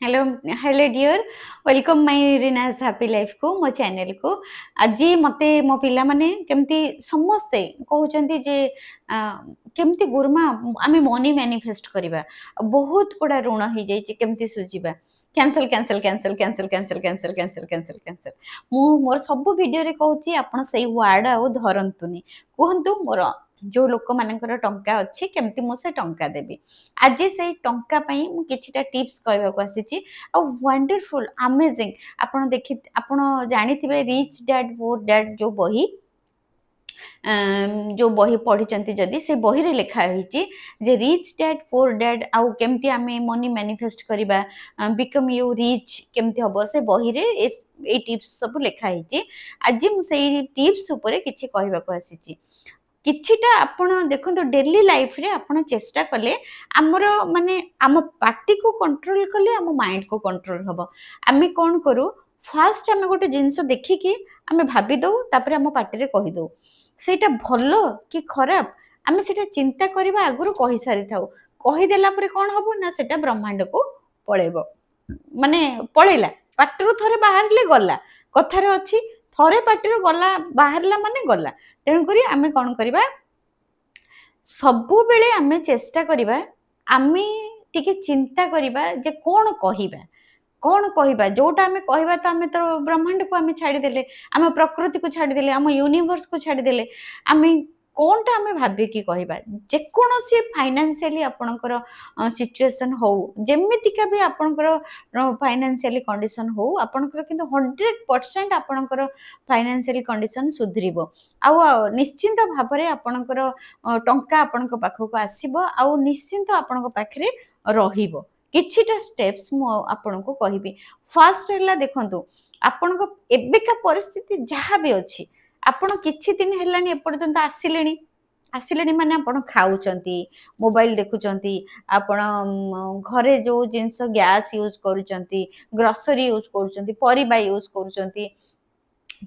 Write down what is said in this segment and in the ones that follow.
Hello hello dear welcome my Rina's happy life को मो channel को आज मते मो पिला माने केमती समस्ते कहउचंती जे केमती गुरुमा आमे मनी मैनिफेस्ट करिबा बहुत बड़ा ऋण हो जाई जे केमती सुझिबा cancel cancel cancel cancel cancel cancel cancel cancel cancel मु मोर सब वीडियो रे कहउची आपण सही वर्ड आ धरंतुनी कहंतु मोर जो लोक मानकर टंका अच्छी केमती मु से टंका देबी आज से टंका पई मु किछिटा टिप्स कहबा को आसीची आ वंडरफुल अमेजिंग आपण देखि आपण जानिथिबे रिच डैड पुअर डैड जो बही जो बही पढ़ी जदि से बही रे लिखा होईची जे रिच डैड पुअर डैड आउ केमती आमे मनी मैनिफेस्ट करिबा बिकम यू रिच केमती हबो से बही रे ए टिप्स सब लिखा होईची आज मु सेई टिप्स ऊपर किछि कहबा को आसीची किछिटा आपण देखंतु डेली लाइफ रे आपण चेष्टा कले हमर माने आम पार्टी को कंट्रोल कले आम माइंड को कंट्रोल हबो आमे कोन करू फास्ट आमे गोटे जिंस देखि कि आमे भाबी दउ तापर आम पार्टी रे कहि दउ सेटा भलो कि खराब आमे सेटा चिंता करबा आगुरु कहि सारि थाउ कहि देला परे कोन हबो ना सेटा ब्रह्मांड को पळेबो माने पळेला पाटरू थरे बाहरले गला कथारे अछि थरे पाटरू गला बाहरला माने गला तेणु करी आमे कोन करबा सबु बेले आमे चेष्टा करबा आमे टिके चिंता करबा जे कोन कहिबा जोटा आमे कहिबा त आमे तो ब्रह्मांड को आमे छाडी देले आमे प्रकृति को छाडी देले आमे यूनिवर्स को छाडी देले आमे कोनटा आमे भाबे कि कहिबा जे कोनोसी फाइनेंशियली आपनकर सिचुएशन हो जेमितिका भी आपनकर फाइनेंशियली कंडीशन हो आपनकर किंतु 100% आपनकर फाइनेंशियली कंडीशन सुधरिबो आउ निश्चिंत भाबरे आपनकर टंका आपनक पाखको आसीबो आउ निश्चिंत आपनक पाखरे रहिबो किछिटा स्टेप्स मु आपनको कहिबी फर्स्ट हला देखंतु आपनको एबेका परिस्थिति जहाँ भी अछि आपण किछि दिन हेलानी एपर्यंत आसिलेनी माने आपण खाउचंती मोबाइल देखुचंती आपण घरे जो जिंस गैस यूज करूचंती ग्रोसरी यूज करूचंती परिबा यूज करूचंती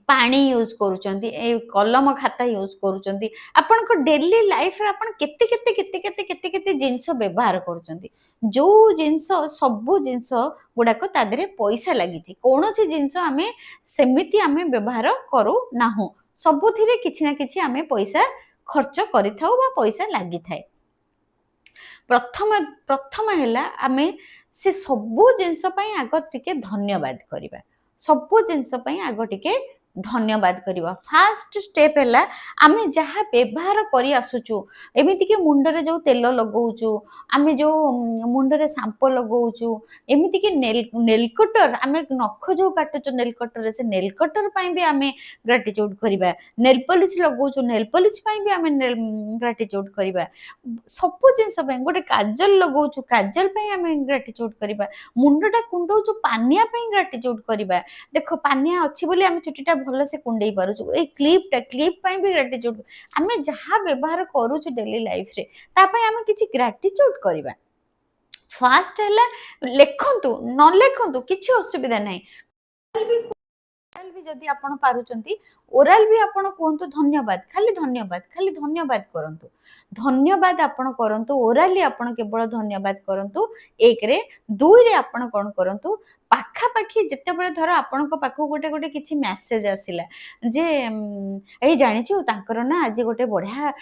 पानी यूज करूचंती ए कलम खाता यूज करूचंती आपण को डेली लाइफ रे आपण केते केते केते केते केते केते जिंस व्यवहार करूचंती जो जिंस सबु जिंस गुडा को तादरे पैसा लागिची कोनोसी जिंस आमे सेमिति आमे व्यवहार करू नाहु सबुथिरे किछि ना किछि आमे पैसा खर्च करिथाउ बा पैसा लागि थाए प्रथम प्रथम हैला आमे से सबु जिंस पई आगो टिके धन्यवाद करिबा सबु जिंस पई आगो टिके धन्यवाद करिबा फास्ट स्टेप हैला आमे जहा व्यवहार करी आसुचु एमिति के मुंडरे जो तेल लगौचु आमे जो मुंडरे शैम्पू लगौचु एमिति के नेल कटर आमे नख जो काटुचु नेल कटर रे से नेल कटर पई भी आमे ग्रेटिट्यूड करिबा नेल पॉलिश लगौचु नेल पॉलिश पई भी आमे ग्रेटिट्यूड करिबा सबु जिंस पई गोटे काजल लगौचु काजल पई आमे ग्रेटिट्यूड करिबा मुंडटा कुंडौचु पानिया पई ग्रेटिट्यूड करिबा देखो पानिया अछि बोली आमे चुटीटा भलो से कुंडई पारुछु ए क्लिप पई भी ग्रेटिट्यूड आमे जहा व्यवहार करूछु डेली लाइफ रे ता पई आमे किछि ग्रेटिट्यूड करिबा फास्ट हैला लेखंतु न लेखंतु किछि असुविधा नै ओराल भी जदि आपण पारुचंती ओराल भी आपण कहंतु खाली धन्यवाद करंतु धन्यवाद आपण करंतु ओराली आपण केवल धन्यवाद करंतु एक रे दुई रे आपण कोन करंतु पाखा पाखी जते बेले धर आपण को पाखो गोटे गोटे किछि मेसेज आसिला जे ए जानिछु तांकर ना आज गोटे बढ़िया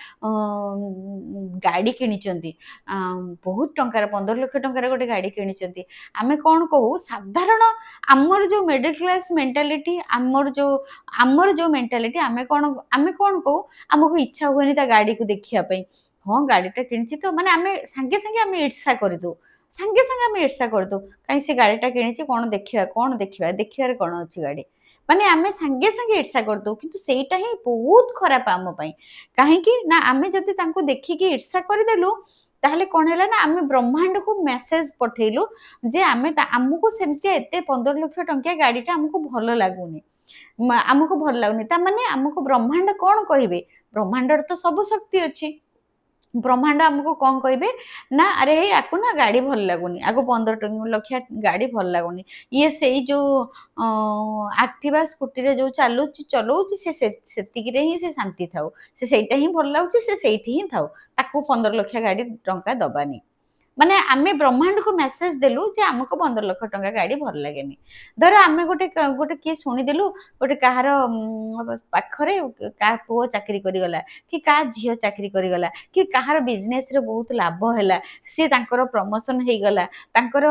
गाड़ी किनिचंती बहुत टंकार 15 लाख टंकार गोटे गाड़ी किनिचंती आमे कोन कहू साधारण आमर जो मिडिल क्लास मेंटालिटी आमर जो मेंटालिटी आमे कोन कहू हमको इच्छा होनी ता गाड़ी को देखिया पई हाँ गाड़ीटा किनिछि तो माने आमे संगे संगे आमे ईर्ष्या कर दो संगे संगे आमे ईर्ष्या कर दो काई से गाड़ीटा किनिछि कोन देखिबा देखिबारे कोन अछि गाड़ी माने आमे संगे संगे ईर्ष्या कर दो किंतु सेटा ही बहुत खराब आम पई काहे कि ना आमे जति तांको देखि कि ईर्ष्या कर देलु ताहले कोन हैला ना आमे ब्रह्मांड को मेसेज पठेलु जे आमे हमको सेमति एते 15 लाख टंकिया गाड़ीटा हमको भलो लागुनी हमको भल लागुनी ता माने हमको ब्रह्मांड कोन कहिबे ब्रह्मांडर तो सब शक्ति अछि ब्रह्मांड हमको कौन कहे ना अरे याकू ना गाड़ी भल लगुनि आगो 15 लाख गाड़ी भल लगुनि ये से जो एक्टिवा स्कूटी रे जो चलाउछि से सेतिकी रे ही से शांति थाउ से सेटा ही भल लाउछि से सेठी ही थाउ ताकू 15 लाख गाड़ी टंका दबानी ମାନେ ଆମେ ବ୍ରହ୍ମାଣ୍ଡକୁ ମେସେଜ ଦେଲୁ ଯେ ଆମକୁ 15 ଲକ୍ଷ ଟଙ୍କା ଗାଡି ଭଲ ଲାଗେନି। ଧର ଆମେ ଗୋଟେ ଗୋଟେ କିଏ ଶୁଣିଦେଲୁ ଗୋଟେ କାହାର ପାଖରେ କାହା ପୁଅ ଚାକିରି କରିଗଲା କି କାହା ଝିଅ ଚାକିରି କରିଗଲା କି କାହାର ବିଜନେସରେ ବହୁତ ଲାଭ ହେଲା, ସିଏ ତାଙ୍କର ପ୍ରମୋସନ ହେଇଗଲା, ତାଙ୍କର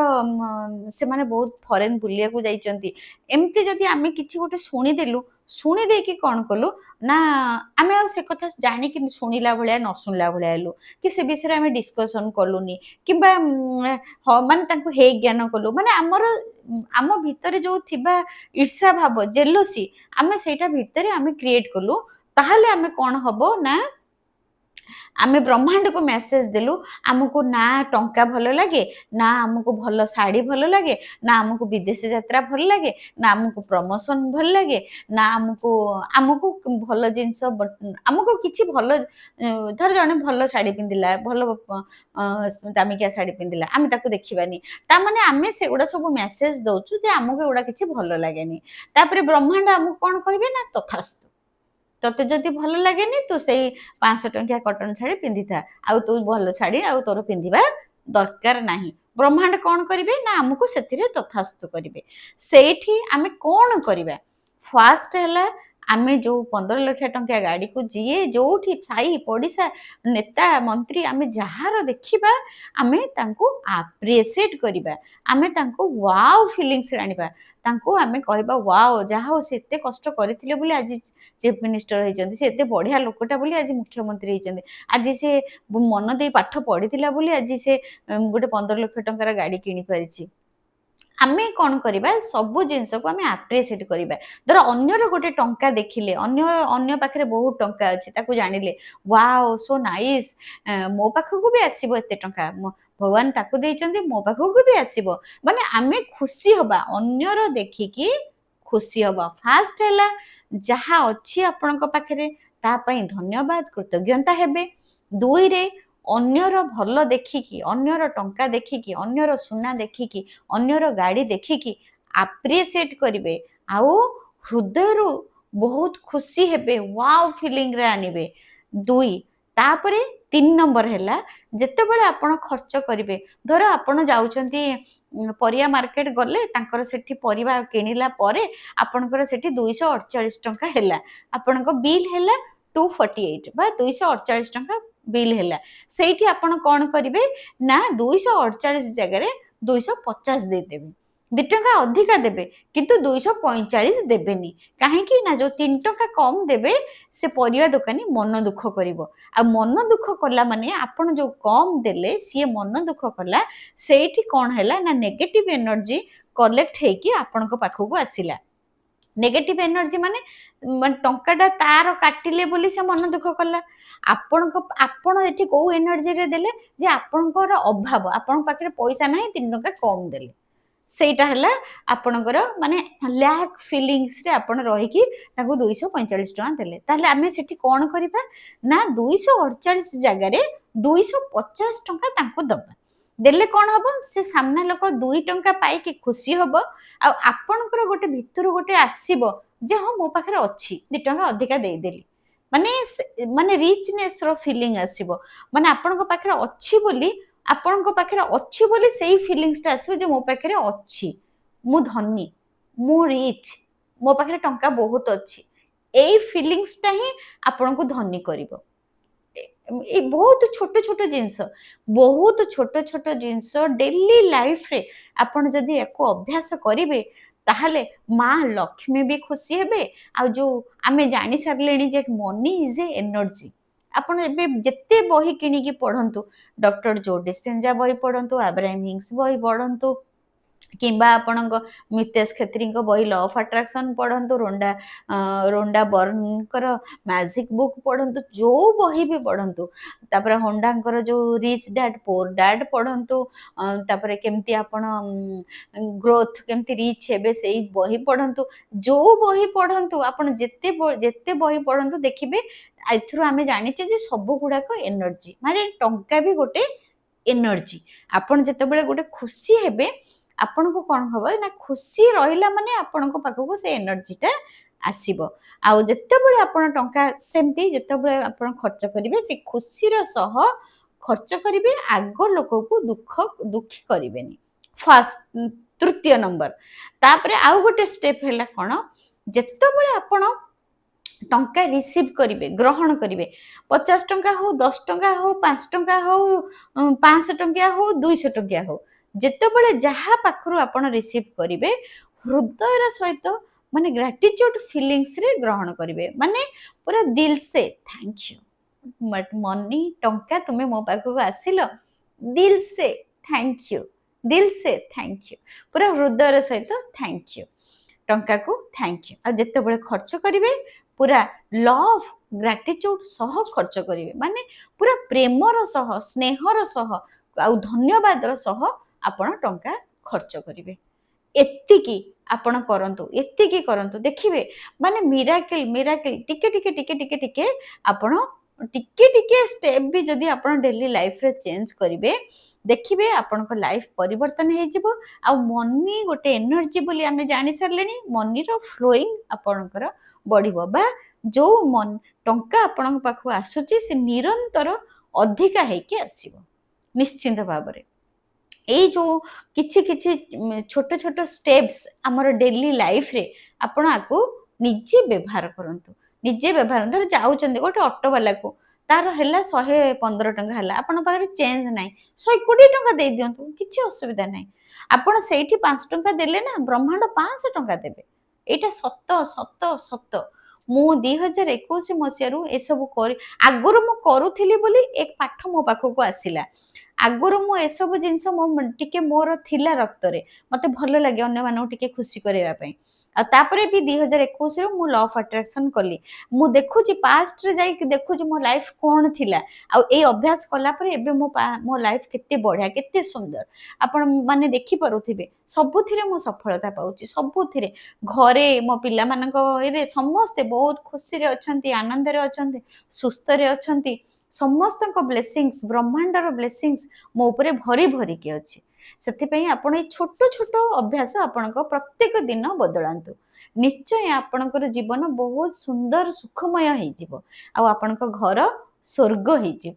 ସେମାନେ ବହୁତ ଫରେନ୍ ବୁଲିବାକୁ ଯାଇଛନ୍ତି। ଏମିତି ଯଦି ଆମେ କିଛି ଗୋଟେ ଶୁଣିଦେଲୁ, ଶୁଣି ଦେଇକି କ'ଣ କଲୁ ନା ଆମେ ଆଉ ସେ କଥା ଜାଣିକି ଶୁଣିଲା ଭଳିଆ ନ ଶୁଣିଲା ଭଳିଆ ହେଲୁ କି ସେ ବିଷୟରେ ଆମେ ଡିସ୍କସନ୍ କଲୁନି କିମ୍ବା ମାନେ ତାଙ୍କୁ ହେୟ ଜ୍ଞାନ କଲୁ। ମାନେ ଆମର ଆମ ଭିତରେ ଯୋଉ ଥିବା ଈର୍ଷା ଭାବ, ଜେଲସି, ଆମେ ସେଇଟା ଭିତରେ ଆମେ କ୍ରିଏଟ୍ କଲୁ। ତାହେଲେ ଆମେ କ'ଣ ହବ ନା ଆମେ ବ୍ରହ୍ମାଣ୍ଡକୁ ମେସେଜ ଦେଲୁ ଆମକୁ ନା ଟଙ୍କା ଭଲ ଲାଗେ, ନା ଆମକୁ ଭଲ ଶାଢ଼ୀ ଭଲ ଲାଗେ, ନା ଆମକୁ ବିଦେଶ ଯାତ୍ରା ଭଲ ଲାଗେ, ନା ଆମକୁ ପ୍ରମୋସନ ଭଲ ଲାଗେ, ନା ଆମକୁ ଆମକୁ ଭଲ ଜିନିଷ ଆମକୁ କିଛି ଭଲ ଧର ଜଣେ ଭଲ ଶାଢ଼ୀ ପିନ୍ଧିଲା, ଭଲ ଦାମିକିଆ ଶାଢ଼ୀ ପିନ୍ଧିଲା, ଆମେ ତାକୁ ଦେଖିବାନି। ତାମାନେ ଆମେ ସେଗୁଡ଼ା ସବୁ ମେସେଜ ଦଉଛୁ ଯେ ଆମକୁ ଏଗୁଡ଼ା କିଛି ଭଲ ଲାଗେନି। ତାପରେ ବ୍ରହ୍ମାଣ୍ଡ ଆମକୁ କ'ଣ କହିବେ ନା ତଥାସ୍ତୁ, ତତେ ଯଦି ଭଲ ଲାଗେନି ତୁ ସେଇ 500 ଟଙ୍କିଆ କଟନ ଶାଢ଼ୀ ପିନ୍ଧିଥା, ଆଉ ତୁ ଭଲ ଶାଢ଼ୀ ଆଉ ତୋର ପିନ୍ଧିବା ଦରକାର ନାହିଁ। ବ୍ରହ୍ମାଣ୍ଡ କ'ଣ କରିବେ ନା ଆମକୁ ସେଥିରେ ତଥାସ୍ତୁ କରିବେ। ସେଇଠି ଆମେ କ'ଣ କରିବା? ଫାଷ୍ଟ ହେଲା ଆମେ ଯୋଉ 15 ଲକ୍ଷ ଟଙ୍କିଆ ଗାଡିକୁ ଯିଏ ଯୋଉଠି ସାହି ପଡ଼ିଶା ନେତା ମନ୍ତ୍ରୀ ଆମେ ଯାହାର ଦେଖିବା ଆମେ ତାଙ୍କୁ ଆପ୍ରିସିଏଟ୍ କରିବା, ଆମେ ତାଙ୍କୁ ୱାଓ ଫିଲିଙ୍ଗସ୍ ଆଣିବା, ତାଙ୍କୁ ଆମେ କହିବା ୱାଓ ଯାହା ହଉ ସେ ଏତେ କଷ୍ଟ କରିଥିଲେ ବୋଲି ଆଜି ଚିଫ ମିନିଷ୍ଟର ହେଇଛନ୍ତି, ସେ ଏତେ ବଢିଆ ଲୋକଟା ବୋଲି ଆଜି ମୁଖ୍ୟମନ୍ତ୍ରୀ ହେଇଛନ୍ତି, ଆଜି ସେ ମନ ଦେଇ ପାଠ ପଢିଥିଲା ବୋଲି ଆଜି ସେ ଗୋଟେ 15 ଲକ୍ଷ ଟଙ୍କାର ଗାଡି କିଣି ପାରିଛି। ଆମେ କ'ଣ କରିବା ସବୁ ଜିନିଷକୁ ଆମେ ଆପ୍ରିସିଏଟ୍ କରିବା। ଧର ଅନ୍ୟର ଗୋଟେ ଟଙ୍କା ଦେଖିଲେ, ଅନ୍ୟ ପାଖରେ ବହୁତ ଟଙ୍କା ଅଛି ତାକୁ ଜାଣିଲେ ୱାଓ ସୋ ନାଇସ୍, ମୋ ପାଖକୁ ବି ଆସିବ ଏତେ ଟଙ୍କା, ଭଗବାନ ତାକୁ ଦେଇଛନ୍ତି ମୋ ପାଖକୁ ବି ଆସିବ। ମାନେ ଆମେ ଖୁସି ହବା, ଅନ୍ୟର ଦେଖିକି ଖୁସି ହବା। ଫାଷ୍ଟ ହେଲା ଯାହା ଅଛି ଆପଣଙ୍କ ପାଖରେ ତା ପାଇଁ ଧନ୍ୟବାଦ କୃତଜ୍ଞତା ହେବେ। ଦୁଇରେ ଅନ୍ୟର ଭଲ ଦେଖିକି, ଅନ୍ୟର ଟଙ୍କା ଦେଖିକି, ଅନ୍ୟର ସୁନା ଦେଖିକି, ଅନ୍ୟର ଗାଡି ଦେଖିକି ଆପ୍ରିସିଏଟ୍ କରିବେ, ଆଉ ହୃଦୟରୁ ବହୁତ ଖୁସି ହେବେ, ୱାଓ ଫିଲିଂରେ ଆଣିବେ। ଦୁଇ, ତାପରେ 3 ନମ୍ବର ହେଲା ଯେତେବେଳେ ଆପଣ ଖର୍ଚ୍ଚ କରିବେ, ଧର ଆପଣ ଯାଉଛନ୍ତି ପରିବା ମାର୍କେଟ ଗଲେ, ତାଙ୍କର ସେଠି ପରିବା କିଣିଲା ପରେ ଆପଣଙ୍କର ସେଠି 248 ଟଙ୍କା ହେଲା, ଆପଣଙ୍କ ବିଲ୍ ହେଲା 248 ବା 248 ଟଙ୍କା ବିଲ୍ ହେଲା। ସେଇଠି ଆପଣ କ'ଣ କରିବେ ନା 248 ଜାଗାରେ 250 ଦେଇଦେବେ, 2 ଟଙ୍କା ଅଧିକା ଦେବେ କିନ୍ତୁ 245 ଦେବେନି। କାହିଁକି ନା ଯୋଉ 3 ଟଙ୍କା କମ୍ ଦେବେ ସେ ପରିବା ଦୋକାନୀ ମନ ଦୁଃଖ କରିବ, ଆଉ ମନ ଦୁଃଖ କଲା ମାନେ ଆପଣ ଯୋଉ କମ୍ ଦେଲେ ସିଏ ମନ ଦୁଃଖ କଲା, ସେଇଠି କ'ଣ ହେଲା ନା ନେଗେଟିଭ ଏନର୍ଜି କଲେକ୍ଟ ହେଇକି ଆପଣଙ୍କ ପାଖକୁ ଆସିଲା। ନେଗେଟିଭ ଏନର୍ଜି ମାନେ ଟଙ୍କାଟା ତାର କାଟିଲେ ବୋଲି ସେ ମନ ଦୁଃଖ କଲା। ଆପଣ ଏଠି କୋଉ ଏନର୍ଜିରେ ଦେଲେ ଯେ ଆପଣଙ୍କର ଅଭାବ, ଆପଣଙ୍କ ପାଖରେ ପଇସା ନାହିଁ 3 ଟଙ୍କା କମ୍ ଦେଲେ, ସେଇଟା ହେଲା ଆପଣଙ୍କର ମାନେ ଲ୍ୟାକ୍ ଫିଲିଙ୍ଗସରେ ଆପଣ ରହିକି ତାଙ୍କୁ 245 ଟଙ୍କା ଦେଲେ। ତାହେଲେ ଆମେ ସେଠି କ'ଣ କରିବା ନା 248 ଜାଗାରେ 250 ଟଙ୍କା ତାଙ୍କୁ ଦବା। ଦେଲେ କ'ଣ ହବ, ସେ ସାମ୍ନା ଲୋକ 2 ଟଙ୍କା ପାଇକି ଖୁସି ହବ, ଆଉ ଆପଣଙ୍କର ଗୋଟେ ଭିତରୁ ଗୋଟେ ଆସିବ ଯେ ହଁ ମୋ ପାଖରେ ଅଛି 2 ଟଙ୍କା ଅଧିକା ଦେଇଦେଲି, ମାନେ ମାନେ ରିଚନେସର ଫିଲିଂ ଆସିବ। ମାନେ ଆପଣଙ୍କ ପାଖରେ ଅଛି ବୋଲି, ଆପଣଙ୍କ ପାଖରେ ଅଛି ବୋଲି ସେଇ ଫିଲିଙ୍ଗସଟା ଆସିବ ଯେ ମୋ ପାଖରେ ଅଛି, ମୁଁ ଧନୀ, ମୁଁ ରିଚ୍, ମୋ ପାଖରେ ଟଙ୍କା ବହୁତ ଅଛି। ଏଇ ଫିଲିଙ୍ଗସଟା ହିଁ ଆପଣଙ୍କୁ ଧନୀ କରିବ। ଏ ବହୁତ ଛୋଟ ଛୋଟ ଜିନିଷ, ବହୁତ ଛୋଟ ଛୋଟ ଜିନିଷ ଡେଲି ଲାଇଫରେ ଆପଣ ଯଦି ୟାକୁ ଅଭ୍ୟାସ କରିବେ ତାହେଲେ ମା ଲକ୍ଷ୍ମୀ ବି ଖୁସି ହେବେ। ଆଉ ଯୋଉ ଆମେ ଜାଣି ସାରିଲେଣି ଯେ ମନି ଇଜ ଏ ଏନର୍ଜି, ଆପଣ ଏବେ ଯେତେ ବହି କିଣିକି ପଢନ୍ତୁ, ଡକ୍ଟର ଜୋ ଡିସ୍ପେନ୍ଜା ବହି ପଢନ୍ତୁ, ଆବ୍ରାହମ ହିଙ୍ଗସ୍ ବହି ପଢନ୍ତୁ, କିମ୍ବା ଆପଣଙ୍କ ମିତେଶ କ୍ଷେତ୍ରୀଙ୍କ ବହି ଲ ଅଫ୍ ଆଟ୍ରାକ୍ସନ ପଢନ୍ତୁ, ରୋଣ୍ଡା ବର୍ନଙ୍କର ମ୍ୟାଜିକ ବୁକ୍ ପଢନ୍ତୁ, ଯୋଉ ବହି ବି ପଢନ୍ତୁ, ତାପରେ ହୋଣ୍ଡାଙ୍କର ଯୋଉ ରିଚ୍ ଡ୍ୟାଡ୍ ପୋର୍ ଡ୍ୟାଡ୍ ପଢନ୍ତୁ, ତାପରେ କେମିତି ଆପଣ ଗ୍ରୋଥ କେମିତି ରିଚ୍ ହେବେ ସେଇ ବହି ପଢନ୍ତୁ, ଯୋଉ ବହି ପଢନ୍ତୁ ଆପଣ ଯେତେ ବହି ପଢନ୍ତୁ ଦେଖିବେ ଏଥିରୁ ଆମେ ଜାଣିଛେ ଯେ ସବୁ ଗୁଡାକ ଏନର୍ଜି, ମାନେ ଟଙ୍କା ବି ଗୋଟେ ଏନର୍ଜି। ଆପଣ ଯେତେବେଳେ ଗୋଟେ ଖୁସି ହେବେ ଆପଣଙ୍କୁ କ'ଣ ହବ ନା ଖୁସି ରହିଲା ମାନେ ଆପଣଙ୍କ ପାଖକୁ ସେ ଏନର୍ଜିଟା ଆସିବ। ଆଉ ଯେତେବେଳେ ଆପଣ ଟଙ୍କା ସେମିତି ଯେତେବେଳେ ଆପଣ ଖର୍ଚ୍ଚ କରିବେ ସେ ଖୁସିର ସହ ଖର୍ଚ୍ଚ କରିବେ, ଆଗ ଲୋକକୁ ଦୁଃଖୀ କରିବେନି। ଫାଷ୍ଟ ତୃତୀୟ ନମ୍ବର। ତାପରେ ଆଉ ଗୋଟେ ଷ୍ଟେପ୍ ହେଲା କ'ଣ, ଯେତେବେଳେ ଆପଣ ଟଙ୍କା ରିସିଭ୍ କରିବେ, ଗ୍ରହଣ କରିବେ, 50 ଟଙ୍କା ହଉ, 10 ଟଙ୍କା ହଉ, 5 ଟଙ୍କା ହଉ, 500 ଟଙ୍କିଆ ହଉ, 200 ଟଙ୍କିଆ ହଉ, ଯେତେବେଳେ ଯାହା ପାଖରୁ ଆପଣ ରିସିଭ୍ କରିବେ, ହୃଦୟର ସହିତ ମାନେ ଗ୍ରାଟିଚ୍ୟୁଡ୍ ଫିଲିଂସରେ ଗ୍ରହଣ କରିବେ, ମାନେ ପୁରା ଦିଲ୍ ସେ ଥ୍ୟାଙ୍କ ୟୁ, ମନି ଟଙ୍କା ତୁମେ ମୋ ପାଖକୁ ଆସିଲ, ଦିଲ୍ ସେ ଥ୍ୟାଙ୍କ ୟୁ, ଦିଲ୍ ସେ ଥ୍ୟାଙ୍କ ୟୁ, ପୁରା ହୃଦୟର ସହିତ ଥ୍ୟାଙ୍କ ୟୁ, ଟଙ୍କାକୁ ଥ୍ୟାଙ୍କ ୟୁ। ଆଉ ଯେତେବେଳେ ଖର୍ଚ୍ଚ କରିବେ ପୁରା ଲଭ୍ ଗ୍ରାଟିଚ୍ୟୁଡ୍ ସହ ଖର୍ଚ୍ଚ କରିବେ, ମାନେ ପୁରା ପ୍ରେମର ସହ, ସ୍ନେହର ସହ ଆଉ ଧନ୍ୟବାଦର ସହ ଆପଣ ଟଙ୍କା ଖର୍ଚ୍ଚ କରିବେ। ଏତିକି ଆପଣ କରନ୍ତୁ, ଏତିକି କରନ୍ତୁ, ଦେଖିବେ ମାନେ ମିରାକିଲ୍ ଟିକେ ଆପଣ ଟିକେ ଷ୍ଟେପ୍ ବି ଯଦି ଆପଣ ଡେଲି ଲାଇଫ୍ରେ ଚେଞ୍ଜ କରିବେ, ଦେଖିବେ ଆପଣଙ୍କ ଲାଇଫ୍ ପରିବର୍ତ୍ତନ ହେଇଯିବ। ଆଉ ମନି ଗୋଟେ ଏନର୍ଜି ବୋଲି ଆମେ ଜାଣି ସାରିଲେଣି, ମନିର ଫ୍ଲୋଇଂ ଆପଣଙ୍କର ବଢ଼ିବ, ବା ଯୋଉ ଟଙ୍କା ଆପଣଙ୍କ ପାଖକୁ ଆସୁଛି ସେ ନିରନ୍ତର ଅଧିକା ହେଇକି ଆସିବ ନିଶ୍ଚିନ୍ତ ଭାବରେ। ଏଇ ଯୋଉ କିଛି ଛୋଟ ଛୋଟ ଷ୍ଟେପ୍ସ ଆମର ଡେଲି ଲାଇଫ୍ରେ ଆପଣ ଆକୁ ନିଜେ ବ୍ୟବହାର କରନ୍ତୁ, ନିଜେ ବ୍ୟବହାର। ଧର ଯାଉଛନ୍ତି ଗୋଟେ ଅଟୋବାଲାକୁ, ତାର ହେଲା 115 ଟଙ୍କା ହେଲା, ଆପଣଙ୍କ ପାଖରେ ଚେଞ୍ଜ ନାହିଁ, 120 ଟଙ୍କା ଦେଇଦିଅନ୍ତୁ, କିଛି ଅସୁବିଧା ନାହିଁ। ଆପଣ ସେଇଠି 5 ଟଙ୍କା ଦେଲେ ନା, ବ୍ରହ୍ମାଣ୍ଡ 500 ଟଙ୍କା ଦେବେ। ଏଇଟା ସତ ସତ ସତ। ମୁଁ 2021 ମସିହାରୁ ଏସବୁ ଆଗରୁ ମୁଁ କରୁଥିଲି ବୋଲି ଏ ପାଠ ମୋ ପାଖକୁ ଆସିଲା। ଆଗରୁ ମୁଁ ଏସବୁ ଜିନିଷ ଟିକେ ମୋର ଥିଲା ରକ୍ତରେ, ମତେ ଭଲ ଲାଗେ ଅନ୍ୟମାନଙ୍କୁ ଟିକେ ଖୁସି କରିବା ପାଇଁ। ଆଉ ତାପରେ ବି 2021ରୁ ମୁଁ ଲ ଅଫ୍ ଆଟ୍ରାକ୍ସନ୍ କଲି। ମୁଁ ଦେଖୁଛି ପାଷ୍ଟରେ ଯାଇକି ଦେଖୁଛି ମୋ ଲାଇଫ୍ କ'ଣ ଥିଲା, ଆଉ ଏଇ ଅଭ୍ୟାସ କଲା ପରେ ଏବେ ମୋ ଲାଇଫ୍ କେତେ ବଢ଼ିଆ, କେତେ ସୁନ୍ଦର ଆପଣ ମାନେ ଦେଖିପାରୁଥିବେ। ସବୁଥିରେ ମୁଁ ସଫଳତା ପାଉଛି, ସବୁଥିରେ। ଘରେ ମୋ ପିଲାମାନଙ୍କ ଇଏରେ ସମସ୍ତେ ବହୁତ ଖୁସିରେ ଅଛନ୍ତି, ଆନନ୍ଦରେ ଅଛନ୍ତି, ସୁସ୍ଥରେ ଅଛନ୍ତି। ସମସ୍ତଙ୍କ ବ୍ଲେସିଂସ୍, ବ୍ରହ୍ମାଣ୍ଡର ବ୍ଲେସିଂସ୍ ମୋ ଉପରେ ଭରିକି ଅଛି। ସେଥିପାଇଁ ଆପଣ ଏଇ ଛୋଟ ଛୋଟ ଅଭ୍ୟାସ ଆପଣଙ୍କ ପ୍ରତ୍ୟେକ ଦିନ ବଦଳାନ୍ତୁ, ନିଶ୍ଚୟ ଆପଣଙ୍କର ଜୀବନ ବହୁତ ସୁନ୍ଦର ସୁଖମୟ ହେଇଯିବ, ଆଉ ଆପଣଙ୍କ ଘର ସ୍ୱର୍ଗ ହେଇଯିବ।